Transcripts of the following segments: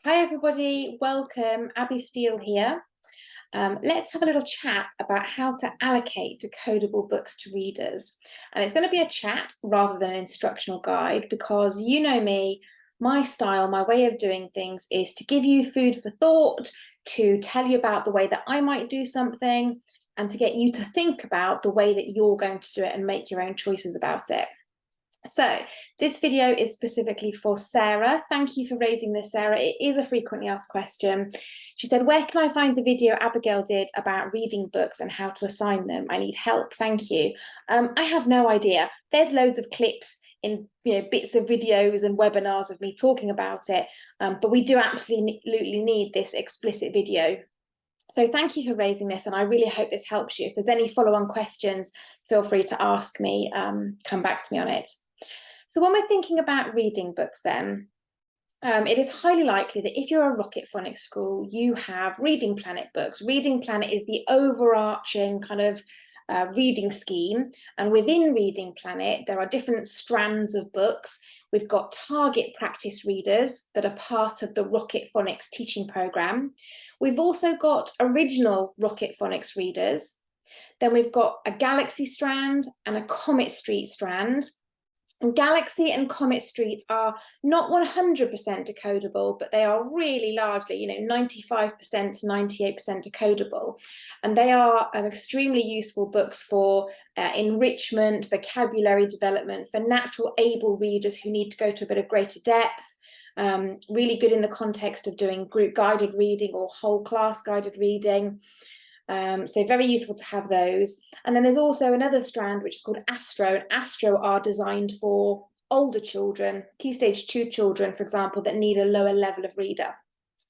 Hi everybody, welcome. Abby Steele here. Let's have a little chat about how to allocate decodable books to readers. And it's going to be a chat rather than an instructional guide because you know me, my style, my way of doing things is to give you food for thought, to tell you about the way that I might do something, and to get you to think about the way that you're going to do it and make your own choices about it. So this video is specifically for Sarah. Thank you for raising this, Sarah. It is a frequently asked question. She said, where can I find the video Abigail did about reading books and how to assign them? I need help. Thank you. I have no idea. There's loads of clips in bits of videos and webinars of me talking about it, but we do absolutely need this explicit video. So thank you for raising this, and I really hope this helps you. If there's any follow-on questions, feel free to ask me, come back to me on it. So when we're thinking about reading books then, it is highly likely that if you're a Rocket Phonics school, you have Reading Planet books. Reading Planet is the overarching kind of reading scheme. And within Reading Planet, there are different strands of books. We've got target practice readers that are part of the Rocket Phonics teaching program. We've also got original Rocket Phonics readers. Then we've got a Galaxy strand and a Comet Street strand. And Galaxy and Comet Street are not 100% decodable, but they are really largely, 95% to 98% decodable. And they are extremely useful books for enrichment, vocabulary development, for natural able readers who need to go to a bit of greater depth. Really good in the context of doing group guided reading or whole class guided reading. So very useful to have those. And then there's also another strand which is called Astro, and Astro are designed for older children, Key Stage 2 children, for example, that need a lower level of reader.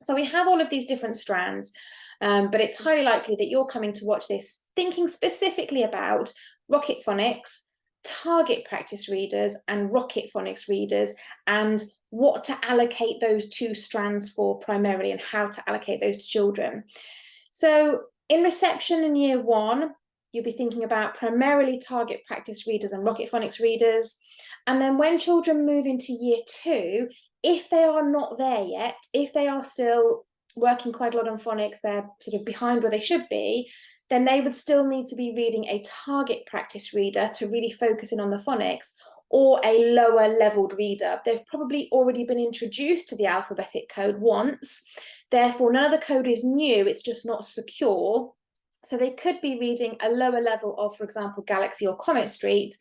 So we have all of these different strands, but it's highly likely that you're coming to watch this thinking specifically about Rocket Phonics, target practice readers, and Rocket Phonics readers, and what to allocate those two strands for primarily and how to allocate those to children. So in reception in year one, you'll be thinking about primarily target practice readers and Rocket Phonics readers. And then when children move into year two, if they are not there yet, if they are still working quite a lot on phonics, they're sort of behind where they should be, then they would still need to be reading a target practice reader to really focus in on the phonics, or a lower leveled reader. They've probably already been introduced to the alphabetic code once. Therefore, none of the code is new, it's just not secure. So they could be reading a lower level of, for example, Galaxy or Comet Street,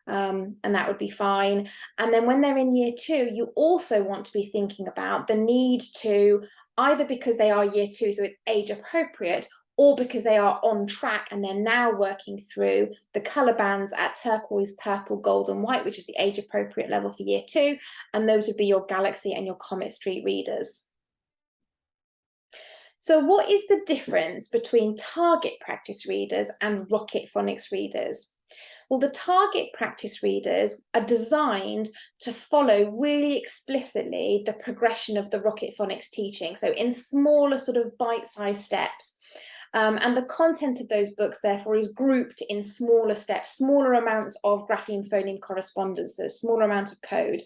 and that would be fine. And then when they're in year two, you also want to be thinking about the need to, either because they are year two, so it's age appropriate, or because they are on track and they're now working through the colour bands at turquoise, purple, gold and white, which is the age appropriate level for year two. And those would be your Galaxy and your Comet Street readers. So what is the difference between target practice readers and Rocket Phonics readers? Well, the target practice readers are designed to follow really explicitly the progression of the Rocket Phonics teaching, so in smaller sort of bite-sized steps. And the content of those books, therefore, is grouped in smaller steps, smaller amounts of grapheme-phoneme correspondences, smaller amount of code.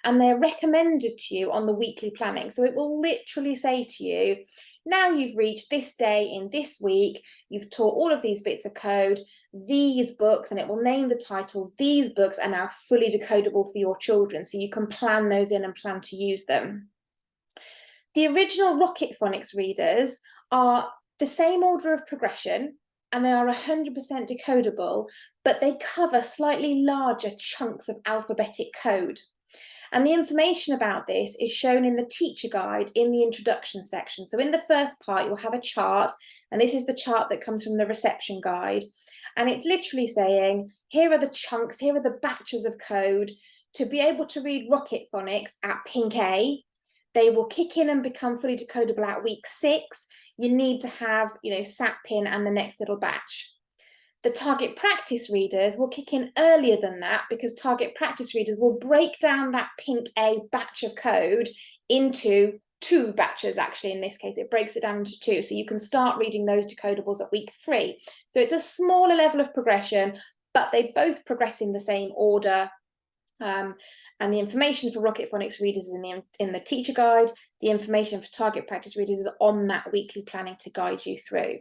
And they're recommended to you on the weekly planning. So it will literally say to you, now you've reached this day in this week, you've taught all of these bits of code, these books, and it will name the titles, these books are now fully decodable for your children. So you can plan those in and plan to use them. The original Rocket Phonics readers are the same order of progression, and they are 100% decodable, but they cover slightly larger chunks of alphabetic code. And the information about this is shown in the teacher guide in the introduction section. So in the first part, you'll have a chart, and this is the chart that comes from the reception guide. And it's literally saying, here are the chunks, here are the batches of code. To be able to read Rocket Phonics at pink A, they will kick in and become fully decodable at week 6. You need to have, sat pin and the next little batch. The target practice readers will kick in earlier than that, because target practice readers will break down that pink A batch of code into 2 batches. Actually, in this case, it breaks it down into 2. So you can start reading those decodables at week 3. So it's a smaller level of progression, but they both progress in the same order. And the information for Rocket Phonics readers is in the teacher guide. The information for target practice readers is on that weekly planning to guide you through.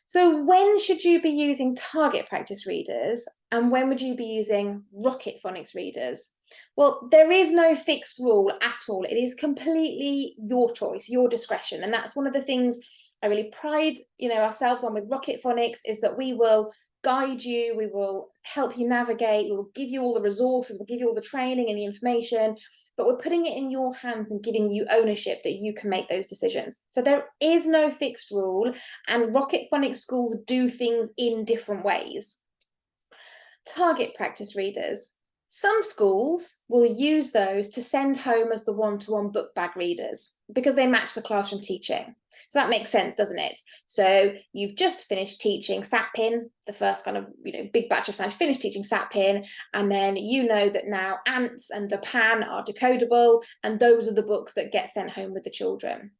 So when should you be using target practice readers, and when would you be using Rocket Phonics readers? Well, there is no fixed rule at all. It is completely your choice, your discretion. And that's one of the things I really pride, ourselves on with Rocket Phonics, is that we will guide you, we will help you navigate, we'll give you all the resources, we'll give you all the training and the information, but we're putting it in your hands and giving you ownership that you can make those decisions. So there is no fixed rule, and Rocket Phonics schools do things in different ways. Target practice readers. Some schools will use those to send home as the one-to-one book bag readers because they match the classroom teaching. So that makes sense, doesn't it? So you've just finished teaching SATPIN, the first kind of, big batch of science, finished teaching SATPIN, and then you know that now Ants and the Pan are decodable, and those are the books that get sent home with the children.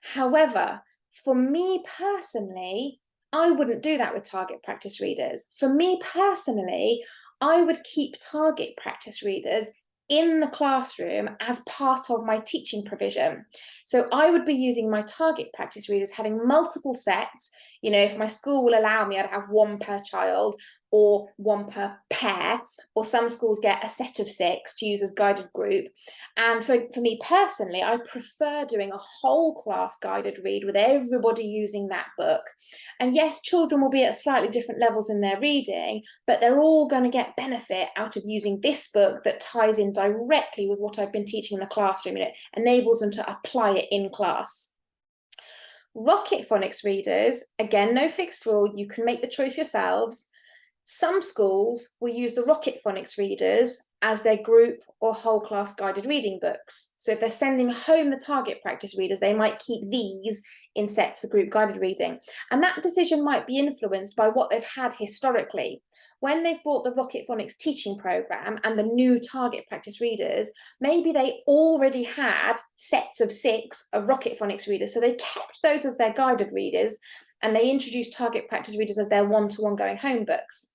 However, for me personally, I wouldn't do that with target practice readers. For me personally, I would keep target practice readers in the classroom as part of my teaching provision. So I would be using my target practice readers, having multiple sets. If my school will allow me, I'd have one per child or one per pair, or some schools get a set of 6 to use as guided group. And for me personally, I prefer doing a whole class guided read with everybody using that book. And yes, children will be at slightly different levels in their reading, but they're all going to get benefit out of using this book that ties in directly with what I've been teaching in the classroom, and it enables them to apply it in class. Rocket Phonics readers, again, no fixed rule, you can make the choice yourselves. Some schools will use the Rocket Phonics readers as their group or whole class guided reading books. So if they're sending home the target practice readers, they might keep these in sets for group guided reading. And that decision might be influenced by what they've had historically. When they've bought the Rocket Phonics teaching program and the new target practice readers, maybe they already had sets of 6 of Rocket Phonics readers. So they kept those as their guided readers, and they introduced target practice readers as their one-to-one going home books.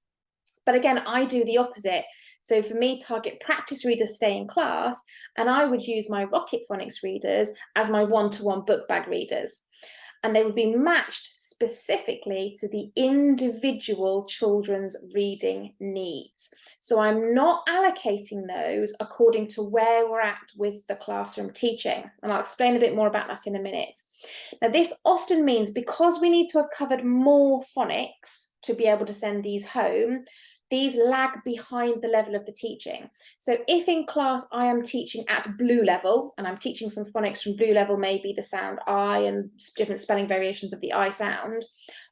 But again, I do the opposite. So for me, target practice readers stay in class, and I would use my Rocket Phonics readers as my one-to-one book bag readers. And they would be matched specifically to the individual children's reading needs. So I'm not allocating those according to where we're at with the classroom teaching. And I'll explain a bit more about that in a minute. Now, this often means because we need to have covered more phonics to be able to send these home, these lag behind the level of the teaching. So if in class I am teaching at blue level, and I'm teaching some phonics from blue level, maybe the sound I and different spelling variations of the I sound,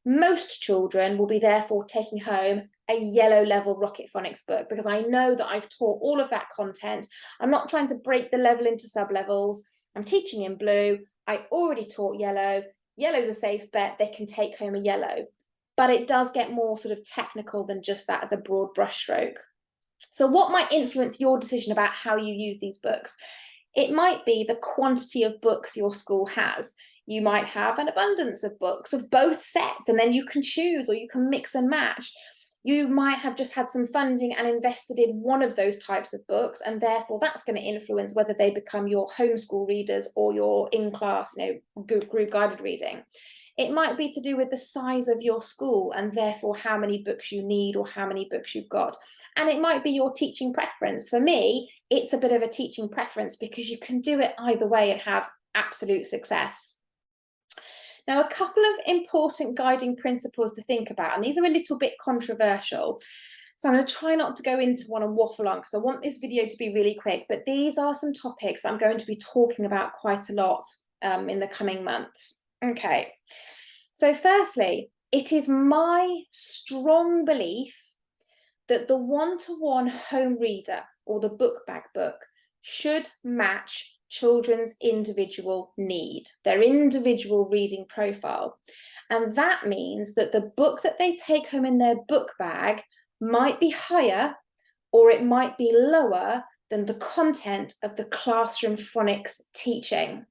most children will be therefore taking home a yellow level Rocket Phonics book, because I know that I've taught all of that content. I'm not trying to break the level into sub-levels. I'm teaching in blue. I already taught yellow. Yellow's a safe bet. They can take home a yellow. But it does get more sort of technical than just that as a broad brushstroke. So what might influence your decision about how you use these books? It might be the quantity of books your school has. You might have an abundance of books of both sets, and then you can choose, or you can mix and match. You might have just had some funding and invested in one of those types of books, and therefore that's going to influence whether they become your homeschool readers or your in-class, group guided reading. It might be to do with the size of your school and therefore how many books you need or how many books you've got. And it might be your teaching preference. For me, it's a bit of a teaching preference because you can do it either way and have absolute success. Now, a couple of important guiding principles to think about, and these are a little bit controversial. So I'm going to try not to go into one and waffle on because I want this video to be really quick, but these are some topics I'm going to be talking about quite a lot in the coming months. Okay, so firstly, it is my strong belief that the one-to-one home reader or the book bag book should match children's individual need, their individual reading profile. And that means that the book that they take home in their book bag might be higher or it might be lower than the content of the classroom phonics teaching.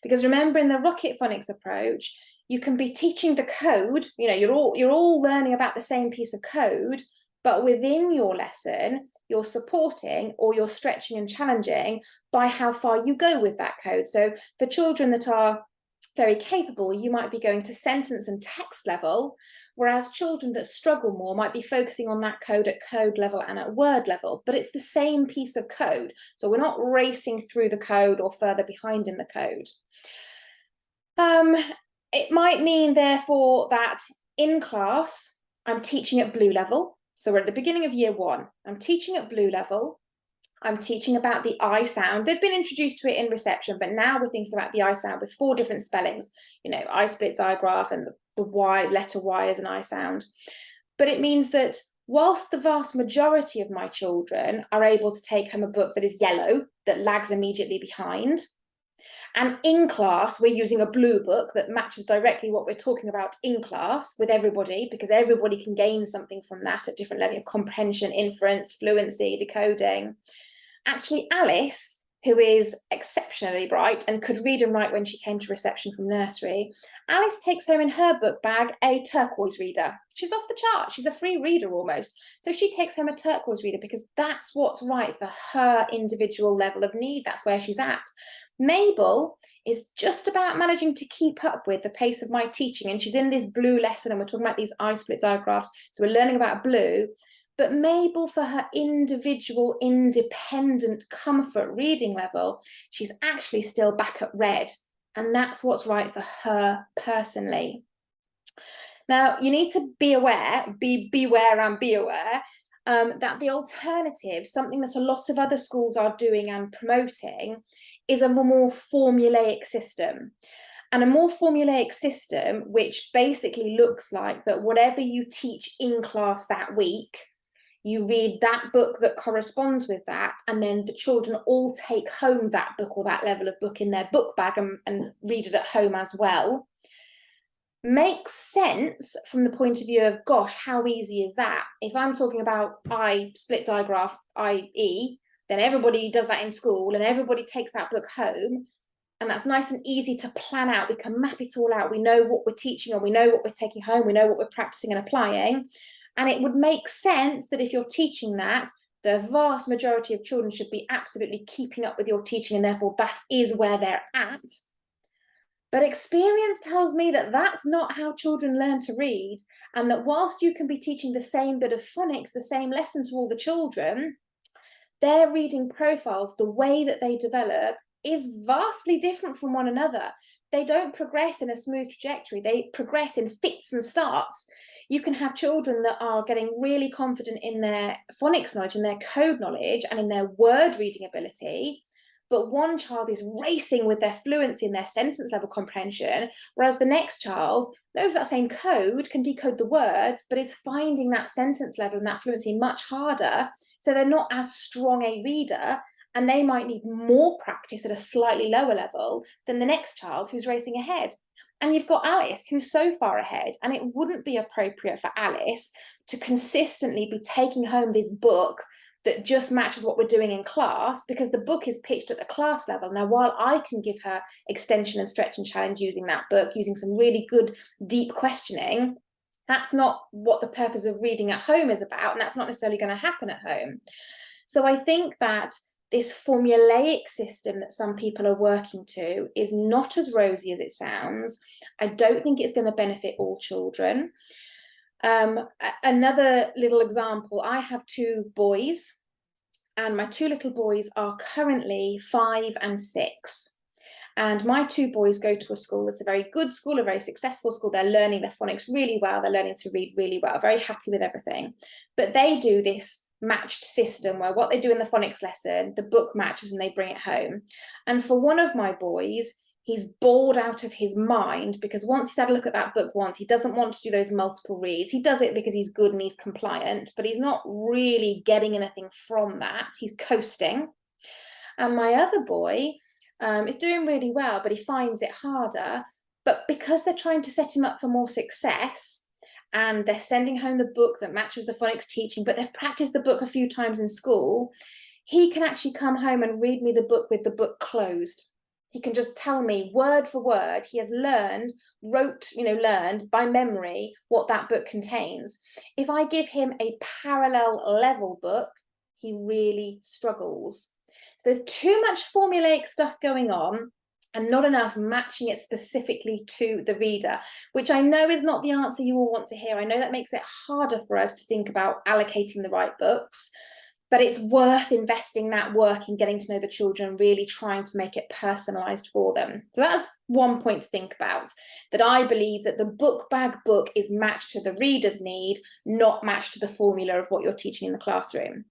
Because remember, in the Rocket Phonics approach, you can be teaching the code, you're all learning about the same piece of code, but within your lesson, you're supporting or you're stretching and challenging by how far you go with that code. So for children that are very capable, you might be going to sentence and text level, whereas children that struggle more might be focusing on that code at code level and at word level, but it's the same piece of code. So we're not racing through the code or further behind in the code. It might mean, therefore, that in class, I'm teaching at blue level. So we're at the beginning of year 1. I'm teaching at blue level. I'm teaching about the I sound. They've been introduced to it in reception, but now we're thinking about the I sound with 4 different spellings. You know, I split digraph and the Y, letter Y as an I sound. But it means that whilst the vast majority of my children are able to take home a book that is yellow, that lags immediately behind, and in class, we're using a blue book that matches directly what we're talking about in class with everybody, because everybody can gain something from that at different levels of comprehension, inference, fluency, decoding. Actually, Alice, who is exceptionally bright and could read and write when she came to reception from nursery, Alice takes home in her book bag a turquoise reader. She's off the chart. She's a free reader almost. So she takes home a turquoise reader because that's what's right for her individual level of need. That's where she's at. Mabel is just about managing to keep up with the pace of my teaching, and she's in this blue lesson, and we're talking about these I split digraphs, so we're learning about blue. But Mabel, for her individual, independent comfort reading level, she's actually still back at red, and that's what's right for her personally. Now, you need to be aware, beware and be aware, that the alternative, something that a lot of other schools are doing and promoting, is a more formulaic system. And a more formulaic system, which basically looks like that whatever you teach in class that week, you read that book that corresponds with that, and then the children all take home that book or that level of book in their book bag and read it at home as well. Makes sense from the point of view of, gosh, how easy is that? If I'm talking about I split digraph, IE, then everybody does that in school and everybody takes that book home, and that's nice and easy to plan out. We can map it all out. We know what we're teaching, or we know what we're taking home. We know what we're practicing and applying. And it would make sense that if you're teaching that, the vast majority of children should be absolutely keeping up with your teaching, and therefore that is where they're at. But experience tells me that that's not how children learn to read, and that whilst you can be teaching the same bit of phonics, the same lesson to all the children, their reading profiles, the way that they develop, is vastly different from one another. They don't progress in a smooth trajectory. They progress in fits and starts. You can have children that are getting really confident in their phonics knowledge and their code knowledge and in their word reading ability, but one child is racing with their fluency and their sentence level comprehension, whereas the next child knows that same code, can decode the words, but is finding that sentence level and that fluency much harder. So they're not as strong a reader, and they might need more practice at a slightly lower level than the next child who's racing ahead. And you've got Alice, who's so far ahead, and it wouldn't be appropriate for Alice to consistently be taking home this book that just matches what we're doing in class, because the book is pitched at the class level. Now, while I can give her extension and stretch and challenge using that book, using some really good deep questioning, that's not what the purpose of reading at home is about, and that's not necessarily going to happen at home. So I think that this formulaic system that some people are working to is not as rosy as it sounds. I don't think it's going to benefit all children. Another little example, I have 2 boys, and my 2 little boys are currently 5 and 6. And my 2 boys go to a school that's a very good school, a very successful school. They're learning their phonics really well. They're learning to read really well, very happy with everything. But they do this matched system where what they do in the phonics lesson, the book matches and they bring it home. And for one of my boys, he's bored out of his mind, because once he's had a look at that book once, he doesn't want to do those multiple reads. He does it because he's good and he's compliant, but he's not really getting anything from that. He's coasting. And my other boy is doing really well, but he finds it harder. But because they're trying to set him up for more success, and they're sending home the book that matches the phonics teaching, but they've practiced the book a few times in school, he can actually come home and read me the book with the book closed. He can just tell me word for word. He has learned by memory what that book contains. If I give him a parallel level book, he really struggles. So there's too much formulaic stuff going on and not enough matching it specifically to the reader, which I know is not the answer you all want to hear. I know that makes it harder for us to think about allocating the right books, but it's worth investing that work in getting to know the children, really trying to make it personalized for them. So that's one point to think about, that I believe that the book bag book is matched to the reader's need, not matched to the formula of what you're teaching in the classroom.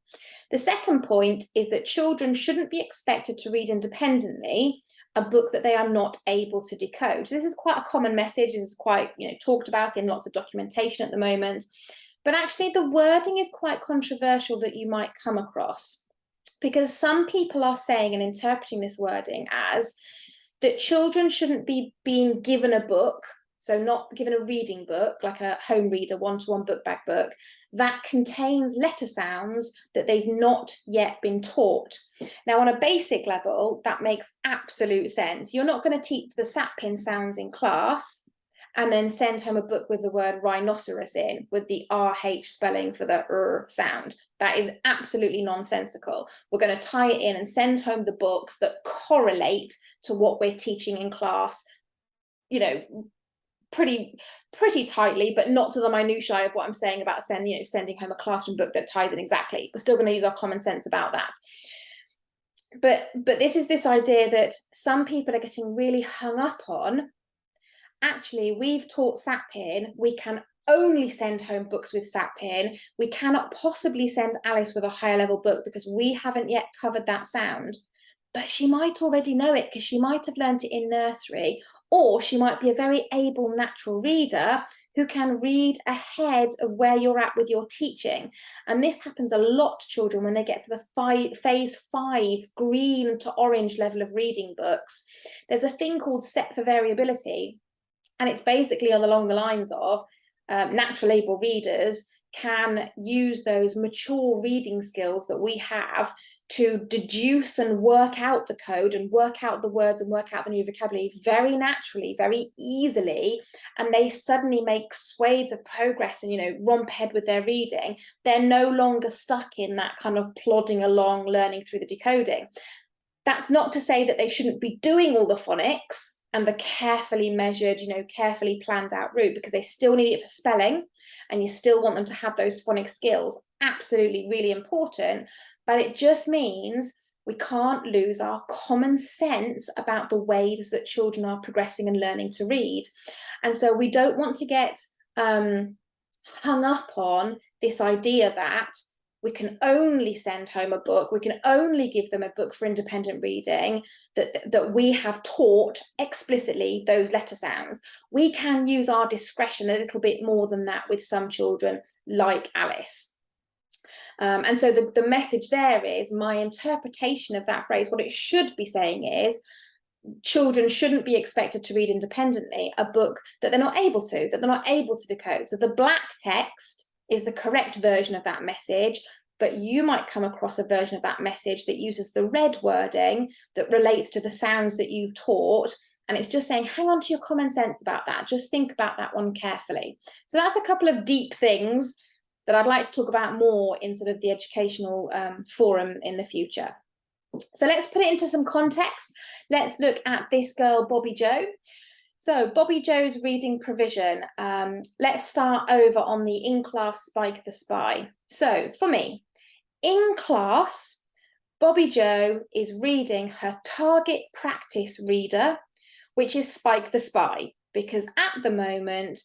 The second point is that children shouldn't be expected to read independently a book that they are not able to decode. So this is quite a common message. This is quite talked about in lots of documentation at the moment. But actually, the wording is quite controversial that you might come across, because some people are saying and interpreting this wording as that children shouldn't be being given a book, so not given a reading book, like a home reader, one-to-one book bag book, that contains letter sounds that they've not yet been taught. Now, on a basic level, that makes absolute sense. You're not going to teach the sapin sounds in class and then send home a book with the word rhinoceros in, with the RH spelling for the sound. That is absolutely nonsensical. We're going to tie it in and send home the books that correlate to what we're teaching in class, pretty tightly, but not to the minutiae of what I'm saying about sending home a classroom book that ties in exactly. We're still going to use our common sense about that. But this is this idea that some people are getting really hung up on. Actually, we've taught Sapin, we can only send home books with Sapin. We cannot possibly send Alice with a higher level book because we haven't yet covered that sound. But she might already know it because she might have learnt it in nursery, or she might be a very able natural reader who can read ahead of where you're at with your teaching. And this happens a lot to children when they get to the phase 5 green to orange level of reading books. There's a thing called set for variability, and it's basically along the lines of natural able readers can use those mature reading skills that we have to deduce and work out the code and work out the words and work out the new vocabulary very naturally, very easily, and they suddenly make swathes of progress and romp ahead with their reading. They're no longer stuck in that kind of plodding along, learning through the decoding. That's not to say that they shouldn't be doing all the phonics and the carefully measured, carefully planned out route, because they still need it for spelling and you still want them to have those phonics skills. Absolutely, really important. But it just means we can't lose our common sense about the ways that children are progressing and learning to read. And so we don't want to get hung up on this idea that we can only send home a book, we can only give them a book for independent reading, that we have taught explicitly those letter sounds. We can use our discretion a little bit more than that with some children, like Alice. And so the message there is, my interpretation of that phrase, what it should be saying is, children shouldn't be expected to read independently a book that they're not able to decode. So the black text is the correct version of that message, but you might come across a version of that message that uses the red wording that relates to the sounds that you've taught, and it's just saying, hang on to your common sense about that, just think about that one carefully. So that's a couple of deep things that I'd like to talk about more in sort of the educational forum in the future. So let's put it into some context. Let's look at this girl, Bobby Joe. So Bobby Joe's reading provision. Let's start over on the in-class Spike the Spy. So for me, in class, Bobby Joe is reading her target practice reader, which is Spike the Spy, because at the moment,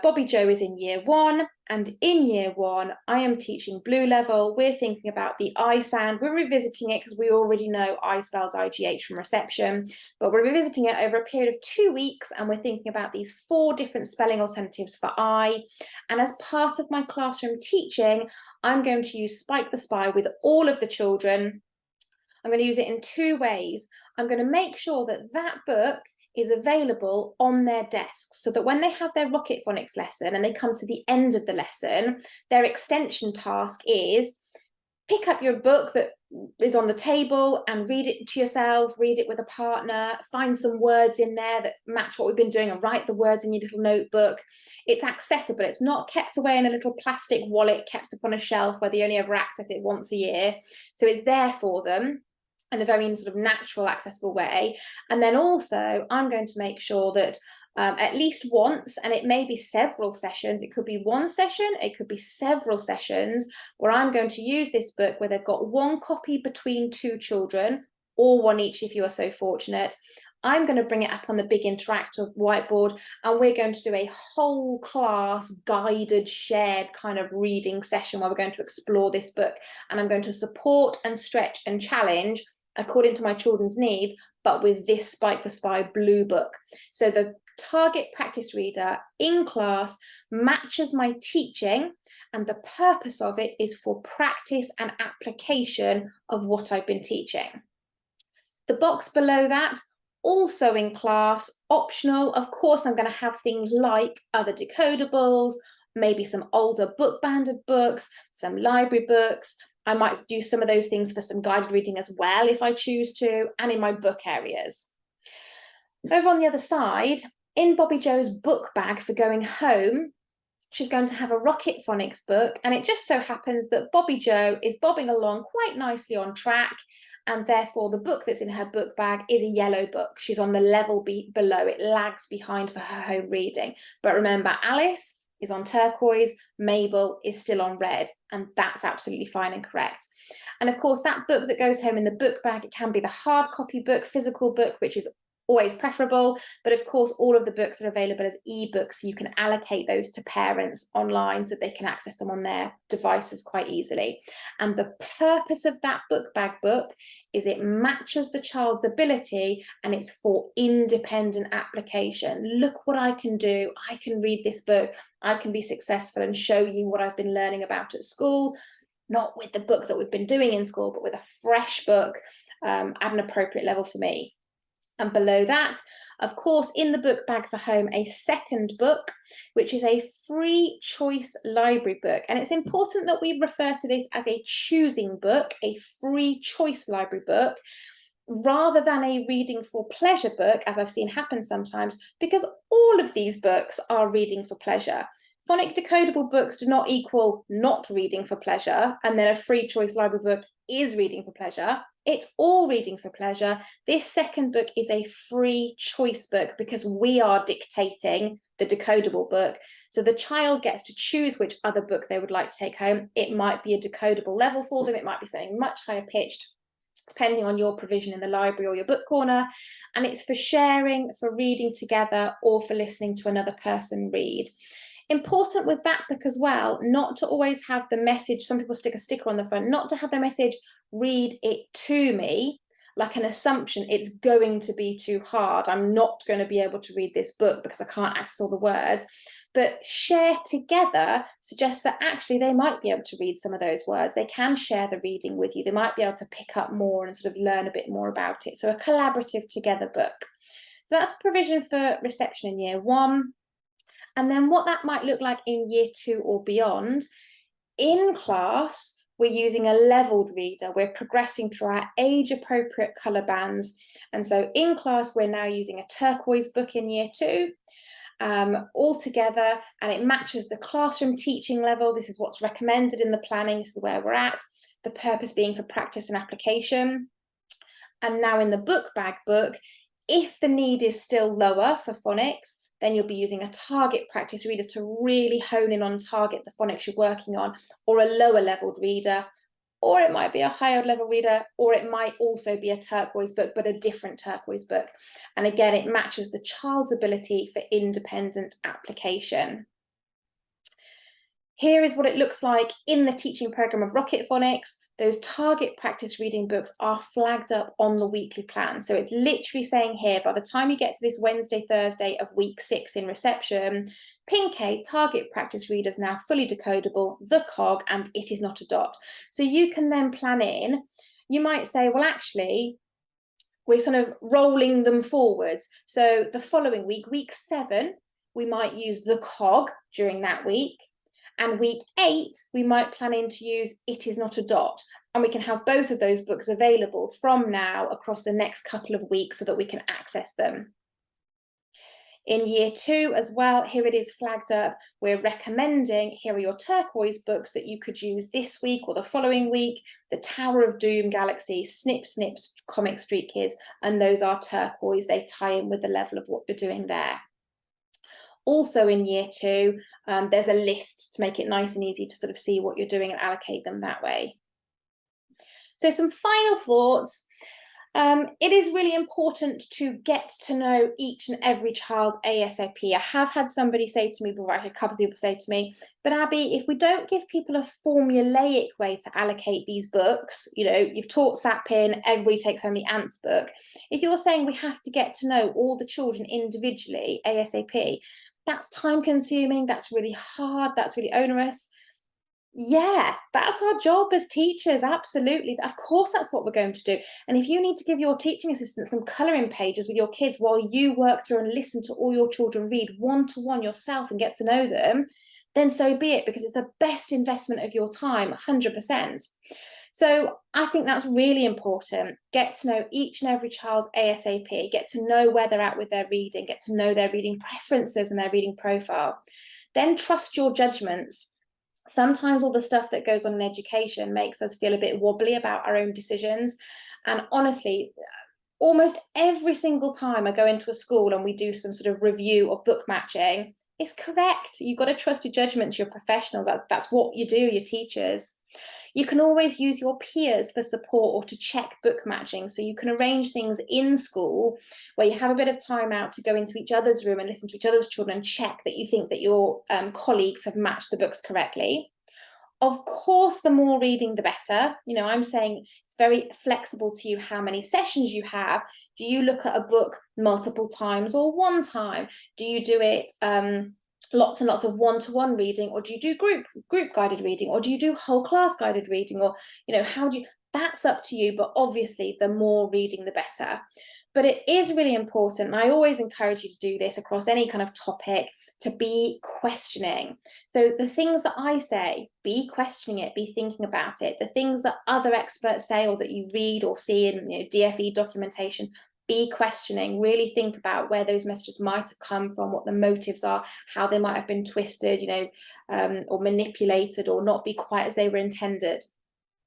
Bobby Joe is in year 1, and in year 1, I am teaching blue level. We're thinking about the I sound. We're revisiting it because we already know I spelled IGH from reception, but we're revisiting it over a period of 2 weeks, and we're thinking about these 4 different spelling alternatives for I. And as part of my classroom teaching, I'm going to use Spike the Spy with all of the children. I'm going to use it in 2 ways. I'm going to make sure that that book is available on their desks, so that when they have their Rocket Phonics lesson and they come to the end of the lesson, their extension task is pick up your book that is on the table, and read it to yourself, read it with a partner, find some words in there that match what we've been doing and write the words in your little notebook. It's accessible. It's not kept away in a little plastic wallet kept up on a shelf where they only ever access it once a year. So it's there for them in a very sort of natural, accessible way. And then also I'm going to make sure that at least once, and it may be several sessions, it could be one session, it could be several sessions, where I'm going to use this book where they've got one copy between two children, or one each if you are so fortunate. I'm going to bring it up on the big interactive whiteboard, and we're going to do a whole class guided, shared kind of reading session where we're going to explore this book, and I'm going to support and stretch and challenge according to my children's needs, but with this Spike the Spy blue book. So the target practice reader in class matches my teaching, and the purpose of it is for practice and application of what I've been teaching. The box below that, also in class, optional. Of course, I'm going to have things like other decodables, maybe some older book banded books, some library books. I might do some of those things for some guided reading as well if I choose to, and in my book areas. Over on the other side, in Bobby Jo's book bag for going home, she's going to have a Rocket Phonics book, and it just so happens that Bobby Jo is bobbing along quite nicely on track, and therefore the book that's in her book bag is a yellow book. She's on the level below, it lags behind for her home reading. But remember, Alice is on turquoise, Mabel is still on red, and that's absolutely fine and correct. And of course, that book that goes home in the book bag, it can be the hard copy book, physical book, which is always preferable, but of course all of the books are available as ebooks, so you can allocate those to parents online so they can access them on their devices quite easily. And the purpose of that book bag book is it matches the child's ability, and it's for independent application. Look what I can do, I can read this book, I can be successful and show you what I've been learning about at school, not with the book that we've been doing in school, but with a fresh book at an appropriate level for me. And below that, of course, in the book bag for home, a second book, which is a free choice library book. And it's important that we refer to this as a choosing book, a free choice library book, rather than a reading for pleasure book, as I've seen happen sometimes, because all of these books are reading for pleasure. Phonic decodable books do not equal not reading for pleasure, and then a free choice library book is reading for pleasure. It's all reading for pleasure. This second book is a free choice book because we are dictating the decodable book. So the child gets to choose which other book they would like to take home. It might be a decodable level for them. It might be something much higher pitched, depending on your provision in the library or your book corner. And it's for sharing, for reading together, or for listening to another person read. Important with that book as well, not to always have the message, some people stick a sticker on the front, not to have the message, read it to me, like an assumption it's going to be too hard, I'm not going to be able to read this book because I can't access all the words. But share together suggests that actually they might be able to read some of those words, they can share the reading with you, they might be able to pick up more and sort of learn a bit more about it. So a collaborative together book. So that's provision for reception in year 1. And then what that might look like in year 2 or beyond. In class, we're using a leveled reader. We're progressing through our age-appropriate colour bands. And so in class, we're now using a turquoise book in year 2 all together, and it matches the classroom teaching level. This is what's recommended in the planning. This is where we're at. The purpose being for practice and application. And now in the book bag book, if the need is still lower for phonics, then you'll be using a target practice reader to really hone in on target the phonics you're working on, or a lower leveled reader, or it might be a higher level reader, or it might also be a turquoise book, but a different turquoise book. And again, it matches the child's ability for independent application. Here is what it looks like in the teaching program of Rocket Phonics. Those target practice reading books are flagged up on the weekly plan. So it's literally saying here, by the time you get to this Wednesday, Thursday of week 6 in reception, Pink A target practice readers now fully decodable, the cog, and it is not a dot. So you can then plan in, you might say, well, actually, we're sort of rolling them forwards. So the following week, week 7, we might use the cog during that week. And week 8, we might plan in to use It Is Not a Dot. And we can have both of those books available from now across the next couple of weeks so that we can access them. In year 2 as well, here it is flagged up. We're recommending, here are your turquoise books that you could use this week or the following week. The Tower of Doom Galaxy, Snip Snips, Comic Street Kids, and those are turquoise. They tie in with the level of what you're doing there. Also in year 2, there's a list to make it nice and easy to sort of see what you're doing and allocate them that way. So some final thoughts. It is really important to get to know each and every child ASAP. I have had somebody say to me before, actually a couple of people say to me, but Abby, if we don't give people a formulaic way to allocate these books, you know, you've taught Sapin, everybody takes home the ants book. If you're saying we have to get to know all the children individually ASAP, that's time consuming, that's really hard, that's really onerous. Yeah, that's our job as teachers, absolutely. Of course, that's what we're going to do. And if you need to give your teaching assistant some colouring pages with your kids while you work through and listen to all your children read one-to-one yourself and get to know them, then so be it, because it's the best investment of your time, 100%. So I think that's really important. Get to know each and every child ASAP, get to know where they're at with their reading, get to know their reading preferences and their reading profile. Then trust your judgments. Sometimes all the stuff that goes on in education makes us feel a bit wobbly about our own decisions. And honestly, almost every single time I go into a school and we do some sort of review of book matching, it's correct. You've got to trust your judgments, your professionals. That's what you do, your teachers. You can always use your peers for support or to check book matching. So you can arrange things in school where you have a bit of time out to go into each other's room and listen to each other's children and check that you think that your colleagues have matched the books correctly. Of course, the more reading, the better. You know, I'm saying it's very flexible to you how many sessions you have. Do you look at a book multiple times or one time? Do you do it lots and lots of one-to-one reading, or do you do group guided reading, or do you do whole class guided reading, or, you know, how do you, that's up to you, but obviously the more reading, the better. But it is really important, and I always encourage you to do this across any kind of topic, to be questioning. So the things that I say, be questioning it, be thinking about it. The things that other experts say or that you read or see in, you know, DFE documentation, be questioning, really think about where those messages might have come from, what the motives are, how they might have been twisted, you know, or manipulated or not be quite as they were intended.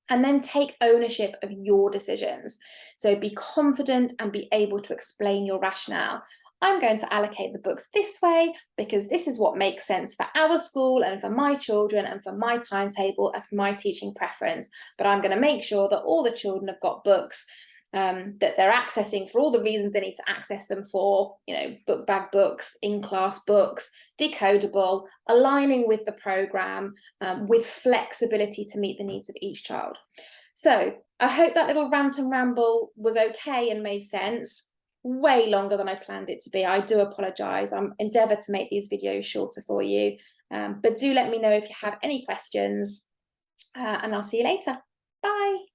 And then take ownership of your decisions. So be confident and be able to explain your rationale. I'm going to allocate the books this way because this is what makes sense for our school and for my children and for my timetable and for my teaching preference. But I'm going to make sure that all the children have got books that they're accessing for all the reasons they need to access them for, you know, book bag books, in-class books, decodable, aligning with the programme, with flexibility to meet the needs of each child. So I hope that little rant and ramble was okay and made sense. Way longer than I planned it to be. I do apologise. I'm endeavour to make these videos shorter for you. But do let me know if you have any questions, and I'll see you later. Bye.